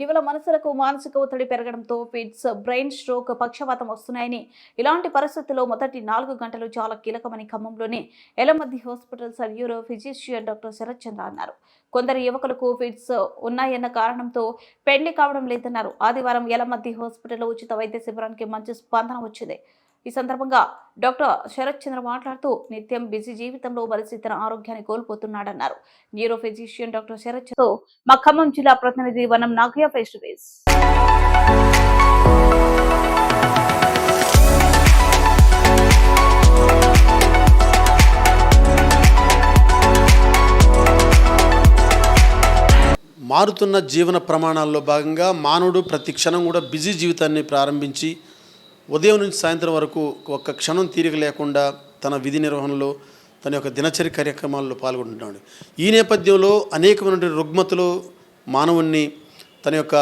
ఇటీవల మనసులకు మానసిక ఒత్తిడి పెరగడంతో ఫిట్స్, బ్రెయిన్ స్ట్రోక్, పక్షవాతం వస్తున్నాయని, ఇలాంటి పరిస్థితుల్లో మొదటి 4 గంటలు చాలా కీలకమని ఖమ్మంలోని Elamaddi hospitals neuro physician doctor Sarath Chandra అన్నారు. కొందరు యువకులకు ఫిట్స్ ఉన్నాయన్న కారణంతో పెళ్లి కావడం లేదన్నారు. ఆదివారం ఎలమద్ది హాస్పిటల్లో ఉచిత వైద్య శిబిరానికి మంచి స్పందన వచ్చింది. ఈ సందర్భంగా డాక్టర్ శరత్ చంద్ర మాట్లాడుతూ నిత్యం బిజీ జీవితంలో మనిషి తన ఆరోగ్యాన్ని కోల్పోతున్నాడన్నారు. న్యూరో ఫిజిషియన్ డాక్టర్ శరత్ చంద్ర మా ఖమ్మం జిల్లా ప్రతినిధి వనం నాగయ్య ఫేస్ టు ఫేస్. మారుతున్న జీవన ప్రమాణాల్లో భాగంగా మానవుడు ప్రతి క్షణం కూడా బిజీ జీవితాన్ని ప్రారంభించి ఉదయం నుంచి సాయంత్రం వరకు ఒక్క క్షణం తీరిక లేకుండా తన విధి నిర్వహణలో తన యొక్క దినచర్య కార్యక్రమాల్లో పాల్గొంటున్నాడు. ఈ నేపథ్యంలో అనేకమైనటువంటి రుగ్మతలు మానవుణ్ణి తన యొక్క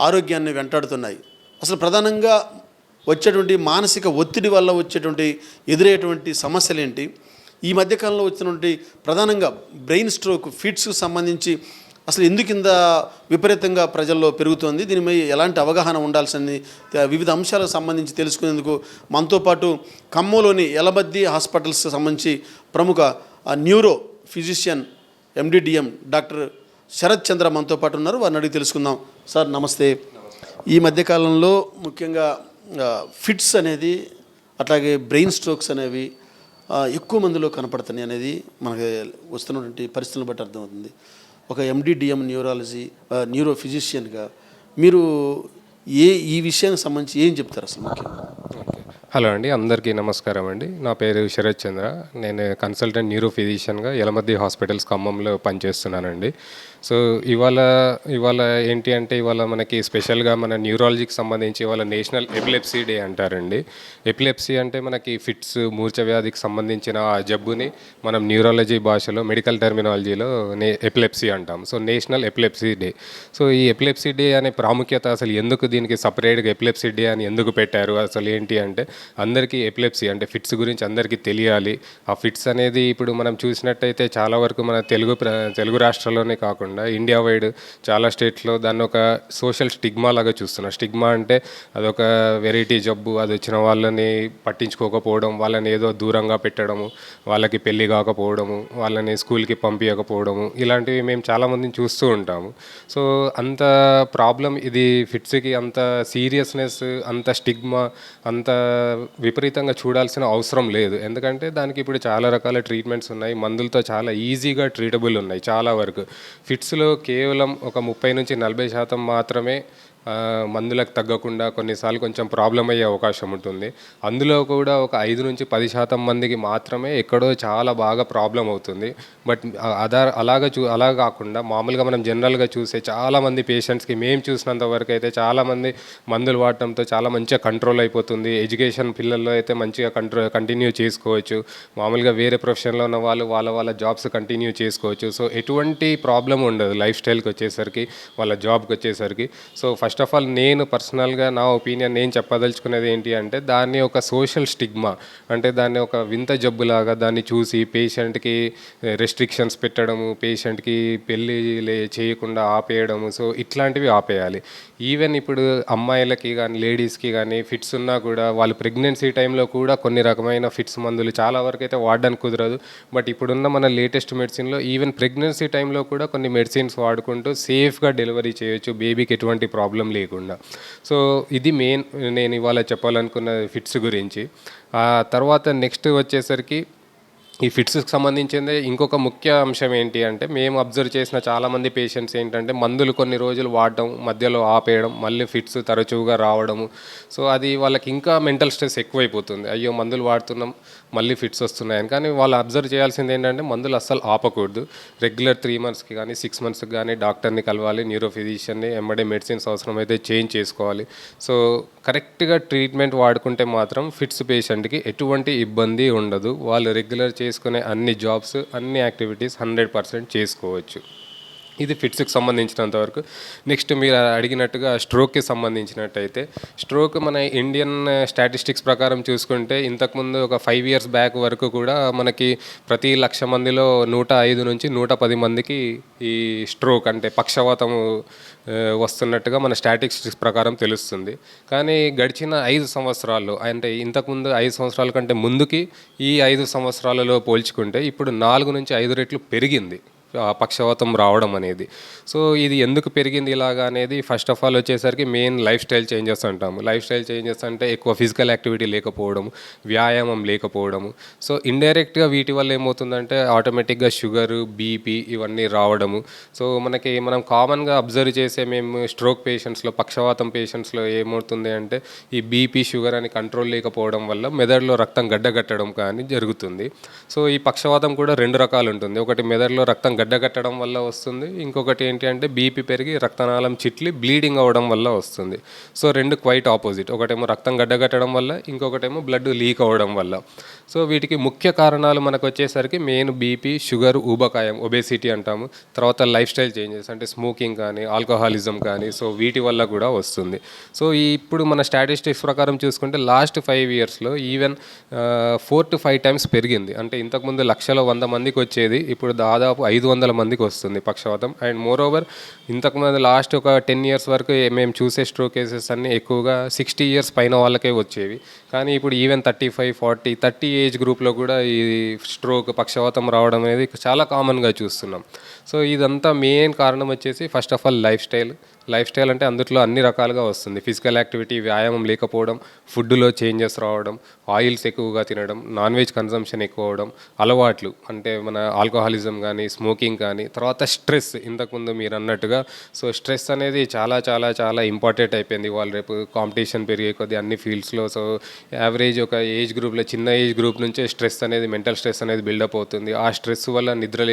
ఆరోగ్యాన్ని వెంటాడుతున్నాయి. అసలు ప్రధానంగా వచ్చేటువంటి మానసిక ఒత్తిడి వల్ల వచ్చేటువంటి ఎదురయ్యేటువంటి సమస్యలు ఏంటి, ఈ మధ్యకాలంలో వచ్చినటువంటి ప్రధానంగా బ్రెయిన్ స్ట్రోక్, ఫిట్స్కు సంబంధించి అసలు ఎందుకు ఇంత విపరీతంగా ప్రజల్లో పెరుగుతోంది, దీనిపై ఎలాంటి అవగాహన ఉండాల్సింది, వివిధ అంశాలకు సంబంధించి తెలుసుకునేందుకు మనతో పాటు ఖమ్మంలోని ఎలమద్ది హాస్పిటల్స్ సంబంధించి ప్రముఖ neuro physician MD DM doctor Sarath Chandra మనతో పాటు ఉన్నారు. వారిని అడిగి తెలుసుకుందాం. సార్ నమస్తే. ఈ మధ్యకాలంలో ముఖ్యంగా ఫిట్స్ అనేది అట్లాగే బ్రెయిన్ స్ట్రోక్స్ అనేవి ఎక్కువ మందిలో కనపడుతున్నాయి అనేది మనకి వస్తున్నటువంటి పరిస్థితులను బట్టి అర్థమవుతుంది. ఒక ఎండిడిఎం న్యూరో ఫిజిషియన్గా మీరు ఈ విషయానికి సంబంధించి ఏం చెప్తారు అసలు ముఖ్యంగా? హలో అండి, అందరికీ నమస్కారం అండి. నా పేరు శరత్ చంద్ర. నేను కన్సల్టెంట్ న్యూరో ఫిజిషియన్గా ఎలమద్ది హాస్పిటల్స్ ఖమ్మంలో పనిచేస్తున్నానండి. సో ఇవాళ ఏంటి అంటే ఇవాళ మనకి స్పెషల్గా మన న్యూరాలజీకి సంబంధించి ఇవాళ నేషనల్ ఎపిలెప్సీ డే అంటారండి. ఎపిలెప్సీ అంటే మనకి ఫిట్స్, మూర్ఛ వ్యాధికి సంబంధించిన ఆ జబ్బుని మనం న్యూరాలజీ భాషలో మెడికల్ టెర్మినాలజీలో ఎపిలెప్సీ అంటాం. So national epilepsy day. So ఈ ఎపిలెప్సీ డే అనే ప్రాముఖ్యత అసలు ఎందుకు, దీనికి సపరేట్గా ఎపిలెప్సీ డే అని ఎందుకు పెట్టారు, అసలు ఏంటి అంటే అందరికీ ఎపిలెప్సీ అంటే ఫిట్స్ గురించి అందరికీ తెలియాలి. ఆ ఫిట్స్ అనేది ఇప్పుడు మనం చూసినట్టయితే చాలా వరకు మన తెలుగు రాష్ట్రాల్లోనే కాకుండా ఇండియా వైడ్ చాలా స్టేట్స్లో దాన్ని ఒక సోషల్ స్టిగ్మా లాగా చూస్తున్నాం. స్టిగ్మా అంటే అదొక వెరైటీ జబ్బు, అది వచ్చిన వాళ్ళని పట్టించుకోకపోవడం, వాళ్ళని ఏదో దూరంగా పెట్టడము, వాళ్ళకి పెళ్ళి కాకపోవడము, వాళ్ళని స్కూల్కి పంపించకపోవడము, ఇలాంటివి మేము చాలామందిని చూస్తూ ఉంటాము. సో అంత ప్రాబ్లం ఇది ఫిట్స్కి, అంత సీరియస్నెస్, అంత స్టిగ్మా, అంత విపరీతంగా చూడాల్సిన అవసరం లేదు. ఎందుకంటే దానికి ఇప్పుడు చాలా రకాల ట్రీట్మెంట్స్ ఉన్నాయి, మందులతో చాలా ఈజీగా ట్రీటబుల్ ఉన్నాయి. చాలా వరకు ఫిట్స్లో కేవలం ఒక 30-40% మాత్రమే మందులకు తగ్గకుండా కొన్నిసార్లు కొంచెం ప్రాబ్లం అయ్యే అవకాశం ఉంటుంది. అందులో కూడా ఒక 5-10% మందికి మాత్రమే ఎక్కడో చాలా బాగా ప్రాబ్లం అవుతుంది. బట్ అలా కాకుండా మామూలుగా మనం జనరల్గా చూసే చాలామంది పేషెంట్స్కి మేము చూసినంత వరకు అయితే చాలామంది మందులు వాడటంతో చాలా మంచిగా కంట్రోల్ అయిపోతుంది. ఎడ్యుకేషన్ పిల్లల్లో అయితే మంచిగా కంటిన్యూ చేసుకోవచ్చు. మామూలుగా వేరే ప్రొఫెషన్లో ఉన్న వాళ్ళు వాళ్ళ జాబ్స్ కంటిన్యూ చేసుకోవచ్చు. సో ఎటువంటి ప్రాబ్లం ఉండదు లైఫ్ స్టైల్కి వచ్చేసరికి, వాళ్ళ జాబ్కి వచ్చేసరికి. సో ఫస్ట్ ఆఫ్ ఆల్ నేను పర్సనల్గా నా ఒపీనియన్ నేను చెప్పదలుచుకునేది ఏంటి అంటే దాన్ని ఒక సోషల్ స్టిగ్మా అంటే దాన్ని ఒక వింత జబ్బులాగా దాన్ని చూసి పేషెంట్కి రెస్ట్రిక్షన్స్ పెట్టడము, పేషెంట్కి పెళ్ళి చేయకుండా ఆపేయడము, సో ఇట్లాంటివి ఆపేయాలి. ఈవెన్ ఇప్పుడు అమ్మాయిలకి కానీ లేడీస్కి కానీ ఫిట్స్ ఉన్నా కూడా వాళ్ళు ప్రెగ్నెన్సీ టైంలో కూడా కొన్ని రకమైన ఫిట్స్ మందులు చాలా వరకు అయితే వాడడానికి కుదరదు. బట్ ఇప్పుడున్న మన లేటెస్ట్ మెడిసిన్లో ఈవెన్ ప్రెగ్నెన్సీ టైంలో కూడా కొన్ని మెడిసిన్స్ వాడుకుంటూ సేఫ్గా డెలివరీ చేయొచ్చు, బేబీకి ఎటువంటి ప్రాబ్లం లేకుండా. సో ఇది మెయిన్ నేను ఇవాళ చెప్పాలనుకున్న ఫిట్స్ గురించి. ఆ తర్వాత నెక్స్ట్ వచ్చేసరికి ఈ ఫిట్స్కి సంబంధించింది ఇంకొక ముఖ్య అంశం ఏంటి అంటే మేము అబ్జర్వ్ చేసిన చాలామంది పేషెంట్స్ ఏంటంటే మందులు కొన్ని రోజులు వాడడం, మధ్యలో ఆపేయడం, మళ్ళీ ఫిట్స్ తరచుగా రావడము. సో అది వాళ్ళకి ఇంకా మెంటల్ స్ట్రెస్ ఎక్కువైపోతుంది. అయ్యో మందులు వాడుతున్నాం, మళ్ళీ ఫిట్స్ వస్తున్నాయని. కానీ వాళ్ళు అబ్జర్వ్ చేయాల్సింది ఏంటంటే మందులు అస్సలు ఆపకూడదు. రెగ్యులర్ 3 మంత్స్కి కానీ 6 మంత్స్కి కానీ డాక్టర్ని కలవాలి, న్యూరో ఫిజిషియన్ని, ఎంబడే మెడిసిన్స్ అవసరమైతే చేంజ్ చేసుకోవాలి. సో కరెక్ట్గా ట్రీట్మెంట్ వాడుకుంటే మాత్రం ఫిట్స్ పేషెంట్కి ఎటువంటి ఇబ్బంది ఉండదు. వాళ్ళు రెగ్యులర్ చేసుకునే అన్ని జాబ్స్, అన్ని యాక్టివిటీస్ 100% చేసుకోవచ్చు. ఇది ఫిట్స్కి సంబంధించినంత వరకు. నెక్స్ట్ మీరు అడిగినట్టుగా స్ట్రోక్కి సంబంధించినట్టయితే, స్ట్రోక్ మన ఇండియన్ స్టాటిస్టిక్స్ ప్రకారం చూసుకుంటే ఇంతకుముందు ఒక 5 years బ్యాక్ వరకు కూడా మనకి ప్రతి 1,00,000 మందిలో 105 నుంచి 110 మందికి ఈ స్ట్రోక్ అంటే పక్షవాతము వస్తున్నట్టుగా మన స్టాటిస్టిక్స్ ప్రకారం తెలుస్తుంది. కానీ గడిచిన 5 సంవత్సరాల్లో అంటే ఇంతకుముందు 5 సంవత్సరాల కంటే ముందుకి ఈ 5 సంవత్సరాలలో పోల్చుకుంటే ఇప్పుడు 4 నుంచి 5 రెట్లు పెరిగింది పక్షవాతం రావడం అనేది. సో ఇది ఎందుకు పెరిగింది ఇలాగా అనేది ఫస్ట్ ఆఫ్ ఆల్ వచ్చేసరికి మెయిన్ లైఫ్ స్టైల్ చేంజెస్ అంటాము. లైఫ్ స్టైల్ చేంజెస్ అంటే ఎక్కువ ఫిజికల్ యాక్టివిటీ లేకపోవడము, వ్యాయామం లేకపోవడము. సో ఇండైరెక్ట్గా వీటి వల్ల ఏమవుతుందంటే ఆటోమేటిక్గా షుగరు, బీపీ ఇవన్నీ రావడము. సో మనం కామన్గా అబ్జర్వ్ చేసే మేము స్ట్రోక్ పేషెంట్స్లో, పక్షవాతం పేషెంట్స్లో ఏమవుతుంది అంటే ఈ బీపీ, షుగర్ అని కంట్రోల్ లేకపోవడం వల్ల మెదడులో రక్తం గడ్డగట్టడం కానీ జరుగుతుంది. సో ఈ పక్షవాతం కూడా 2 రకాలు ఉంటుంది. ఒకటి మెదడులో రక్తం గడ్డగట్టడం వల్ల వస్తుంది, ఇంకొకటి ఏంటి అంటే బీపీ పెరిగి రక్తనాళం చిట్లి బ్లీడింగ్ అవ్వడం వల్ల వస్తుంది. So 2 quite opposite. ఒకటేమో రక్తం గడ్డగట్టడం వల్ల, ఇంకొకటేమో బ్లడ్ లీక్ అవ్వడం వల్ల. సో వీటికి ముఖ్య కారణాలు మనకు వచ్చేసరికి మెయిన్ బీపీ, షుగర్, ఊబకాయం, ఒబేసిటీ అంటాము. తర్వాత లైఫ్ స్టైల్ చేంజెస్ అంటే స్మోకింగ్ కానీ, ఆల్కహాలిజం కానీ, సో వీటి వల్ల కూడా వస్తుంది. సో ఇప్పుడు మన స్టాటిస్టిక్స్ ప్రకారం చూసుకుంటే లాస్ట్ 5 yearsలో ఈవెన్ 4 to 5 times పెరిగింది. అంటే ఇంతకుముందు 100 మందికి వచ్చేది, ఇప్పుడు దాదాపు 500 మందికి వస్తుంది పక్షవాతం. అండ్ మోర్ ఓవర్ ఇంతకుముందు లాస్ట్ ఒక 10 years వరకు మేము చూసే స్ట్రోక్ కేసెస్ అన్నీ ఎక్కువగా 60 years పైన వాళ్ళకే వచ్చేవి. కానీ ఇప్పుడు ఈవెన్ 35, 40, 30 ఏజ్ గ్రూప్లో కూడా ఈ స్ట్రోక్, పక్షవాతం రావడం అనేది చాలా కామన్గా చూస్తున్నాం. సో ఇదంతా మెయిన్ కారణం వచ్చేసి first of all life style అంటే అందులో అన్ని రకాలుగా వస్తుంది. ఫిజికల్ యాక్టివిటీ, వ్యాయామం లేకపోవడం, ఫుడ్లో చేంజెస్ రావడం, ఆయిల్స్ ఎక్కువగా తినడం, నాన్ వెజ్ కన్సంప్షన్ ఎక్కువ అవడం, అలవాట్లు అంటే మన ఆల్కహాలిజం కానీ, స్మోకింగ్ కానీ, తర్వాత స్ట్రెస్. ఇంతకుముందు మీరు అన్నట్టుగా సో స్ట్రెస్ అనేది చాలా చాలా చాలా ఇంపార్టెంట్ అయిపోయింది. వాళ్ళు రేపు కాంపిటీషన్ పెరిగే కొద్దీ అన్ని ఫీల్డ్స్లో. సో యావరేజ్ ఒక ఏజ్ గ్రూప్లో, చిన్న ఏజ్ గ్రూప్ నుంచే స్ట్రెస్ అనేది, మెంటల్ స్ట్రెస్ అనేది బిల్డప్ అవుతుంది. ఆ స్ట్రెస్ వల్ల నిద్ర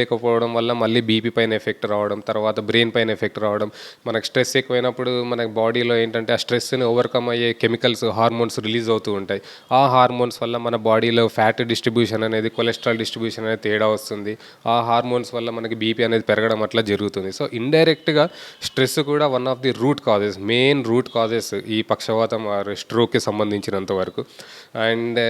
లేకపోవడం వల్ల మళ్ళీ బీపీ పైన ఎఫెక్ట్ రావడం, తర్వాత బ్రెయిన్ పైన ఎఫెక్ట్ రావడం. మనకు స్ట్రెస్ ఎక్కువైనప్పుడు మన బాడీలో ఏంటంటే ఆ స్ట్రెస్ని ఓవర్కమ్ అయ్యే కెమికల్స్, హార్మోన్స్ రిలీజ్ అవుతూ ఉంటాయి. ఆ హార్మోన్స్ వల్ల మన బాడీలో ఫ్యాట్ డిస్ట్రిబ్యూషన్ అనేది, కొలెస్ట్రాల్ డిస్ట్రిబ్యూషన్ అనేది తేడా వస్తుంది. ఆ హార్మోన్స్ వల్ల మనకి బీపీ అనేది పెరగడం అట్లా జరుగుతుంది. సో ఇండైరెక్ట్గా స్ట్రెస్ కూడా one of the main root causes ఈ పక్షవాతం ఆర్ స్ట్రోక్కి సంబంధించినంత వరకు. అండ్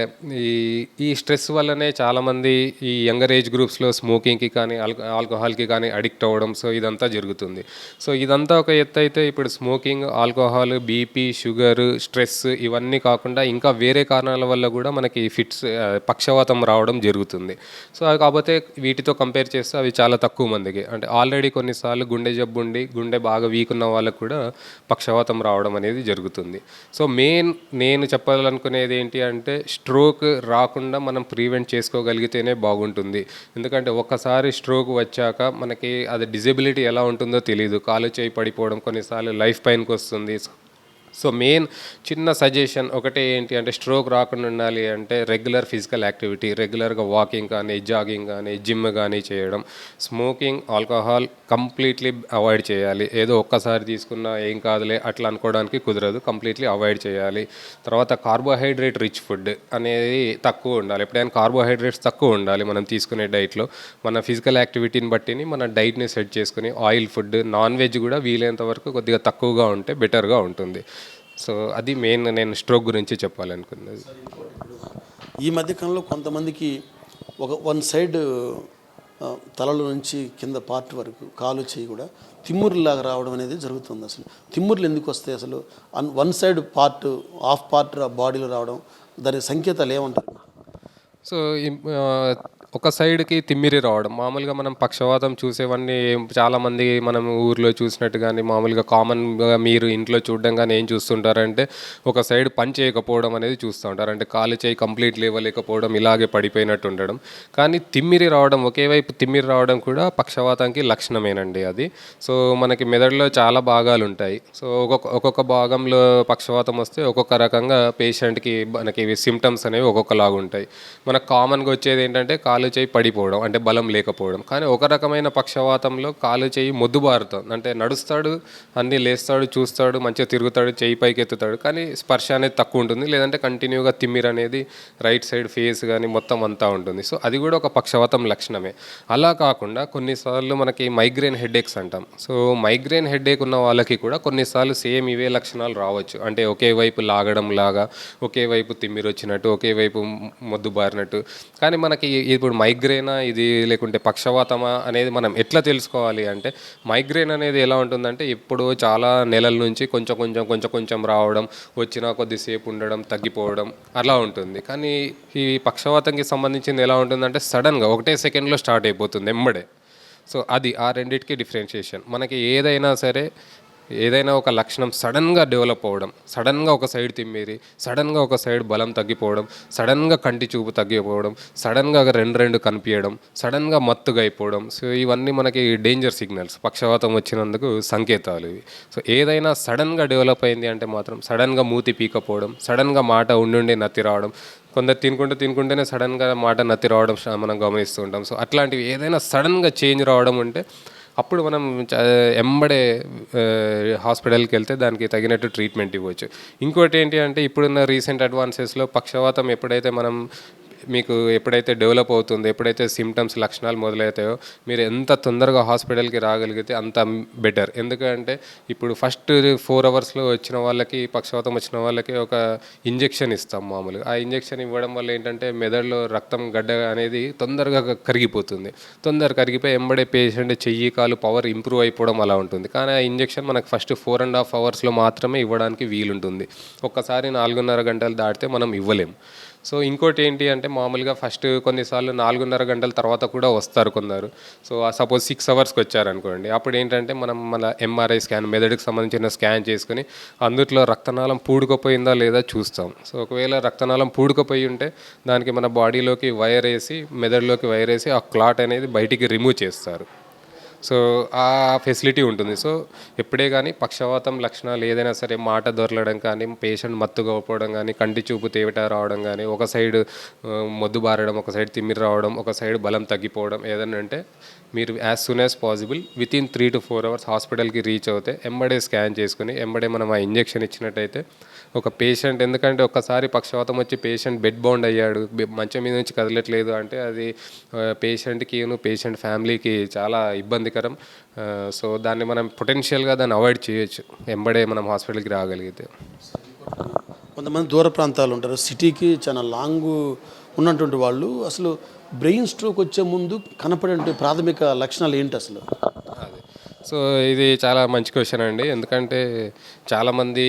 ఈ స్ట్రెస్ వల్లనే చాలామంది ఈ యంగర్ ఏజ్ గ్రూప్స్లో స్మోకింగ్కి కానీ, ఆల్కహాల్కి కానీ అడిక్ట్ అవ్వడం. సో ఇదంతా జరుగుతుంది. సో ఇదంతా ఒక ఎత్తు అయితే, ఇప్పుడు smoking, alcohol, BP, sugar, stress ఇవన్నీ కాకుండా ఇంకా వేరే కారణాల వల్ల కూడా మనకి పక్షవాతం రావడం జరుగుతుంది. సో కాకపోతే వీటితో కంపేర్ చేస్తే అవి చాలా తక్కువ మందికి. అంటే ఆల్రెడీ కొన్నిసార్లు గుండె జబ్బు ఉండి, గుండె బాగా వీక్ ఉన్న వాళ్ళకు కూడా పక్షవాతం రావడం అనేది జరుగుతుంది. సో నేను చెప్పాలనుకునేది ఏంటి అంటే స్ట్రోక్ రాకుండా మనం ప్రివెంట్ చేసుకోగలిగితేనే బాగుంటుంది. ఎందుకంటే ఒక్కసారి స్ట్రోక్ వచ్చాక మనకి అది డిజబిలిటీ ఎలా ఉంటుందో తెలియదు. కాలు చేయి పడిపోవడం, కొన్నిసార్లు లైఫ్ పైనకి వస్తుంది. సో మెయిన్ చిన్న సజెషన్ ఒకటే ఏంటి అంటే స్ట్రోక్ రాకుండా ఉండాలి అంటే రెగ్యులర్ ఫిజికల్ యాక్టివిటీ, రెగ్యులర్గా వాకింగ్ కానీ, జాగింగ్ కానీ, జిమ్ కానీ చేయడం. స్మోకింగ్, ఆల్కహాల్ కంప్లీట్లీ అవాయిడ్ చేయాలి. ఏదో ఒక్కసారి తీసుకున్నా ఏం కాదులే అట్లా అనుకోవడానికి కుదరదు, కంప్లీట్లీ అవాయిడ్ చేయాలి. తర్వాత కార్బోహైడ్రేట్ రిచ్ ఫుడ్ అనేది తక్కువ ఉండాలి. ఎప్పుడైనా కార్బోహైడ్రేట్స్ తక్కువ ఉండాలి మనం తీసుకునే డైట్లో. మన ఫిజికల్ యాక్టివిటీని బట్టిని మన డైట్ని సెట్ చేసుకుని ఆయిల్ ఫుడ్, నాన్ వెజ్ కూడా వీలైనంత వరకు కొద్దిగా తక్కువగా ఉంటే బెటర్గా ఉంటుంది. సో అది మెయిన్ నేను స్ట్రోక్ గురించి చెప్పాలనుకున్నది. ఈ మధ్యకాలంలో కొంతమందికి వన్ సైడ్ తలలో నుంచి కింద పార్ట్ వరకు, కాలు చేయి కూడా తిమ్మురులాగా రావడం అనేది జరుగుతుంది. అసలు తిమ్మురులు ఎందుకు వస్తాయి? అసలు one side part, half part బాడీలో రావడం, దాని సంకేతాలు ఏమంటారు? సో ఒక సైడ్కి తిమ్మిరి రావడం, మామూలుగా మనం పక్షవాతం చూసేవన్నీ చాలామంది మనం ఊర్లో చూసినట్టు కానీ, మామూలుగా కామన్గా మీరు ఇంట్లో చూడడం కానీ ఏం చూస్తుంటారంటే ఒక సైడ్ పని చేయకపోవడం అనేది చూస్తూ ఉంటారు. అంటే కాలు చేయి కంప్లీట్ లేవలేకపోవడం, ఇలాగే పడిపోయినట్టు ఉండడం. కానీ తిమ్మిరి రావడం, ఒకే వైపు తిమ్మిరి రావడం కూడా పక్షవాతానికి లక్షణమేనండి అది. సో మనకి మెదడులో చాలా భాగాలు ఉంటాయి. సో ఒక్కొక్క భాగంలో పక్షవాతం వస్తే ఒక్కొక్క రకంగా పేషెంట్కి మనకి సిమ్టమ్స్ అనేవి ఒక్కొక్కలాగా ఉంటాయి. మనకు కామన్గా వచ్చేది ఏంటంటే కాలు కాలు చేయి పడిపోవడం, అంటే బలం లేకపోవడం. కానీ ఒక రకమైన పక్షవాతంలో కాలు చేయి మొద్దుబారుతుంది, అంటే నడుస్తాడు, అన్నీ లేస్తాడు, చూస్తాడు, మంచిగా తిరుగుతాడు, చేయి పైకి ఎత్తుతాడు, కానీ స్పర్శ అనేది తక్కువ ఉంటుంది, లేదంటే కంటిన్యూగా తిమ్మిరి అనేది రైట్ సైడ్ ఫేస్ కానీ మొత్తం అంతా ఉంటుంది. సో అది కూడా ఒక పక్షవాతం లక్షణమే. అలా కాకుండా కొన్నిసార్లు మనకి మైగ్రేన్ హెడేక్స్ అంటాం. సో మైగ్రేన్ హెడేక్ ఉన్న వాళ్ళకి కూడా కొన్నిసార్లు సేమ్ ఇవే లక్షణాలు రావచ్చు. అంటే ఒకే వైపు లాగడం లాగా, ఒకే వైపు తిమ్మిరి వచ్చినట్టు, ఒకే వైపు మొద్దు బారినట్టు. కానీ మనకి ఇప్పుడు మైగ్రేనా ఇది లేకుంటే పక్షవాతమా అనేది మనం ఎట్లా తెలుసుకోవాలి అంటే, మైగ్రేన్ అనేది ఎలా ఉంటుందంటే ఇప్పుడు చాలా నెలల నుంచి కొంచెం రావడం, వచ్చినా కొద్దిసేపు ఉండడం, తగ్గిపోవడం అలా ఉంటుంది. కానీ ఈ పక్షవాతంకి సంబంధించింది ఎలా ఉంటుందంటే సడన్గా ఒకటే సెకండ్లో స్టార్ట్ అయిపోతుంది ఎమ్మడే. సో అది ఆ రెండింటికి డిఫరెన్షియేషన్. మనకి ఏదైనా ఒక లక్షణం సడన్గా డెవలప్ అవ్వడం, సడన్గా ఒక సైడ్ తిమ్మేరి, సడన్గా ఒక సైడ్ బలం తగ్గిపోవడం, సడన్గా కంటి చూపు తగ్గిపోవడం, సడన్గా రెండు కనిపించడం, సడన్గా మత్తుగా అయిపోవడం. సో ఇవన్నీ మనకి డేంజర్ సిగ్నల్స్, పక్షవాతం వచ్చినందుకు సంకేతాలు ఇవి. సో ఏదైనా సడన్గా డెవలప్ అయింది అంటే మాత్రం సడన్గా మూతి పీకపోవడం, సడన్గా మాట ఉండి నత్తి రావడం, కొందరు తినుకుంటేనే సడన్గా మాట నత్తి రావడం మనం గమనిస్తూ ఉంటాం. సో అట్లాంటివి ఏదైనా సడన్గా చేంజ్ రావడం ఉంటే అప్పుడు మనం ఎంబడే హాస్పిటల్కి వెళ్తే దానికి తగినట్టు ట్రీట్మెంట్ ఇవ్వచ్చు. ఇంకోటి ఏంటి అంటే ఇప్పుడున్న రీసెంట్ అడ్వాన్సెస్లో పక్షవాతం ఎప్పుడైతే డెవలప్ అవుతుందో, ఎప్పుడైతే సిమ్టమ్స్ లక్షణాలు మొదలవుతాయో మీరు ఎంత తొందరగా హాస్పిటల్కి రాగలిగితే అంత బెటర్. ఎందుకంటే ఇప్పుడు ఫస్ట్ 4 అవర్స్లో పక్షవాతం వచ్చిన వాళ్ళకి ఒక ఇంజెక్షన్ ఇస్తాం మామూలుగా. ఆ ఇంజెక్షన్ ఇవ్వడం వల్ల ఏంటంటే మెదడులో రక్తం గడ్డ అనేది తొందరగా కరిగిపోయి ఎంబడే పేషెంట్ చెయ్యి కాలు పవర్ ఇంప్రూవ్ అయిపోవడం అలా ఉంటుంది. కానీ ఆ ఇంజెక్షన్ మనకు ఫస్ట్ 4.5 అవర్స్లో మాత్రమే ఇవ్వడానికి వీలుంటుంది. ఒక్కసారి 4.5 గంటలు దాటితే మనం ఇవ్వలేం. సో ఇంకోటి ఏంటి అంటే మామూలుగా ఫస్ట్ కొన్నిసార్లు 4.5 గంటల తర్వాత కూడా వస్తారు కొందరు. సో సపోజ్ 6 అవర్స్కి వచ్చారనుకోండి, అప్పుడు ఏంటంటే మనం మన ఎంఆర్ఐ స్కాన్, మెదడుకి సంబంధించిన స్కాన్ చేసుకుని అందుట్లో రక్తనాళం పూడుకుపోయిందా లేదా చూస్తాం. సో ఒకవేళ రక్తనాళం పూడుకుపోయి ఉంటే దానికి మన బాడీలోకి మెదడులోకి వైర్ వేసి ఆ క్లాట్ అనేది బయటికి రిమూవ్ చేస్తారు. సో ఆ ఫెసిలిటీ ఉంటుంది. సో ఎప్పుడే కానీ పక్షవాతం లక్షణాలు ఏదైనా సరే, మాట దొరలడం కానీ, పేషెంట్ మత్తుగా పోవడం కానీ, కంటి చూపు తేవిట రావడం కానీ, ఒక సైడ్ మొద్దు బారడం, ఒక సైడ్ తిమ్మిరి రావడం, ఒక సైడ్ బలం తగ్గిపోవడం ఏదైనా అంటే మీరు as soon as possible within 3 to 4 hours హాస్పిటల్కి రీచ్ అవుతే ఎంబడే స్కాన్ చేసుకుని ఎంబడే మనం ఆ ఇంజెక్షన్ ఇచ్చినట్టయితే ఒక పేషెంట్, ఎందుకంటే ఒక్కసారి పక్షవాతం వచ్చి పేషెంట్ బెడ్ బౌండ్ అయ్యాడు, మంచం మీద నుంచి కదలట్లేదు అంటే అది పేషెంట్ ఫ్యామిలీకి చాలా ఇబ్బందికరం. సో దాన్ని మనం పొటెన్షియల్గా అవాయిడ్ చేయొచ్చు ఎంబడే మనం హాస్పిటల్కి రాగలిగితే. కొంతమంది దూర ప్రాంతాలు ఉంటారు, సిటీకి చాలా లాంగ్ ఉన్నటువంటి వాళ్ళు అసలు బ్రెయిన్ స్ట్రోక్ వచ్చే ముందు కనపడే ప్రాథమిక లక్షణాలు ఏంటి అసలు? సో ఇది చాలా మంచి క్వశ్చన్ అండి. ఎందుకంటే చాలామంది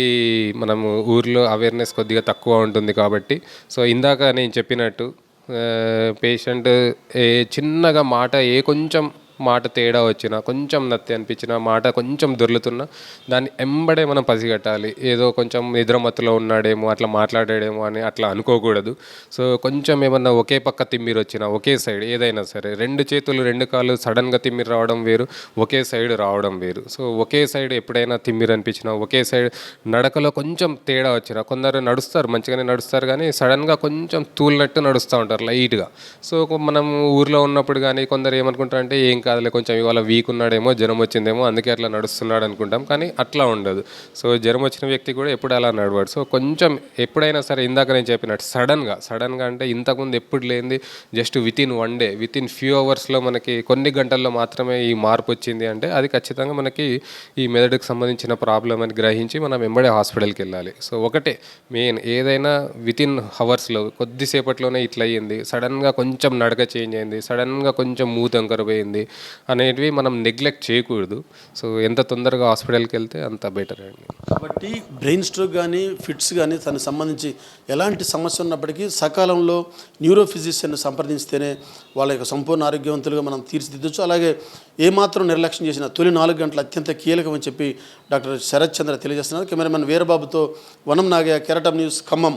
మనము ఊర్లో అవేర్నెస్ కొద్దిగా తక్కువ ఉంటుంది కాబట్టి. సో ఇందాక నేను చెప్పినట్టు పేషెంట్ చిన్నగా కొంచెం మాట తేడా వచ్చినా, కొంచెం నత్తి అనిపించినా, మాట కొంచెం దొర్లుతున్నా దాన్ని ఎంబడే మనం పసిగట్టాలి. ఏదో కొంచెం నిద్రమత్తులో ఉన్నాడేమో, అట్లా మాట్లాడాడేమో అని అట్లా అనుకోకూడదు. సో కొంచెం ఏమన్నా ఒకే పక్క తిమ్మిరి వచ్చినా, ఒకే సైడ్ ఏదైనా సరే, 2 చేతులు 2 కాళ్ళు సడన్గా తిమ్మిరి రావడం వేరు, ఒకే సైడ్ రావడం వేరు. సో ఒకే సైడ్ ఎప్పుడైనా తిమ్మిరి అనిపించినా, ఒకే సైడ్ నడకలో కొంచెం తేడా వచ్చినా, కొందరు మంచిగానే నడుస్తారు కానీ సడన్గా కొంచెం తూలినట్టు నడుస్తూ ఉంటారు లైట్గా. సో మనం ఊర్లో ఉన్నప్పుడు కానీ కొందరు ఏమనుకుంటారంటే ఏం కాదులే, కొంచెం ఇవాళ వీక్ ఉన్నాడేమో, జ్వరం వచ్చిందేమో అందుకే అట్లా నడుస్తున్నాడు అనుకుంటాం. కానీ అట్లా ఉండదు. సో జ్వరం వచ్చిన వ్యక్తి కూడా ఎప్పుడు అలా నడవాడు. సో కొంచెం ఎప్పుడైనా సరే ఇందాక నేను చెప్పినట్టు సడన్గా అంటే ఇంతకుముందు ఎప్పుడు లేనిది just within 1 day, within few అవర్స్లో మనకి కొన్ని గంటల్లో మాత్రమే ఈ మార్పు వచ్చింది అంటే అది ఖచ్చితంగా మనకి ఈ మెదడుకు సంబంధించిన ప్రాబ్లం అని గ్రహించి మనం వెంబడే హాస్పిటల్కి వెళ్ళాలి. సో ఒకటే మెయిన్, ఏదైనా వితిన్ అవర్స్లో కొద్దిసేపట్లోనే ఇట్లా అయ్యింది, సడన్గా కొంచెం నడక చేంజ్ అయింది, సడన్గా కొంచెం మూతంకర పోయింది అనేటివి మనం నెగ్లెక్ట్ చేయకూడదు. సో ఎంత తొందరగా హాస్పిటల్కి వెళ్తే అంత బెటర్ అండి. కాబట్టి బ్రెయిన్ స్ట్రోక్ కానీ, ఫిట్స్ కానీ దానికి సంబంధించి ఎలాంటి సమస్య ఉన్నప్పటికీ సకాలంలో న్యూరో ఫిజిషియన్ని సంప్రదిస్తేనే వాళ్ళ యొక్క సంపూర్ణ ఆరోగ్యవంతులుగా మనం తీర్చిదిద్దచ్చు. అలాగే ఏమాత్రం నిర్లక్ష్యం చేసిన తొలి 4 గంటలు అత్యంత కీలకమని చెప్పి డాక్టర్ శరత్ చంద్ర తెలియజేస్తున్నారు. కెమెరామెన్ వీరబాబుతో వనం నాగయ్య, కెరటం న్యూస్, ఖమ్మం.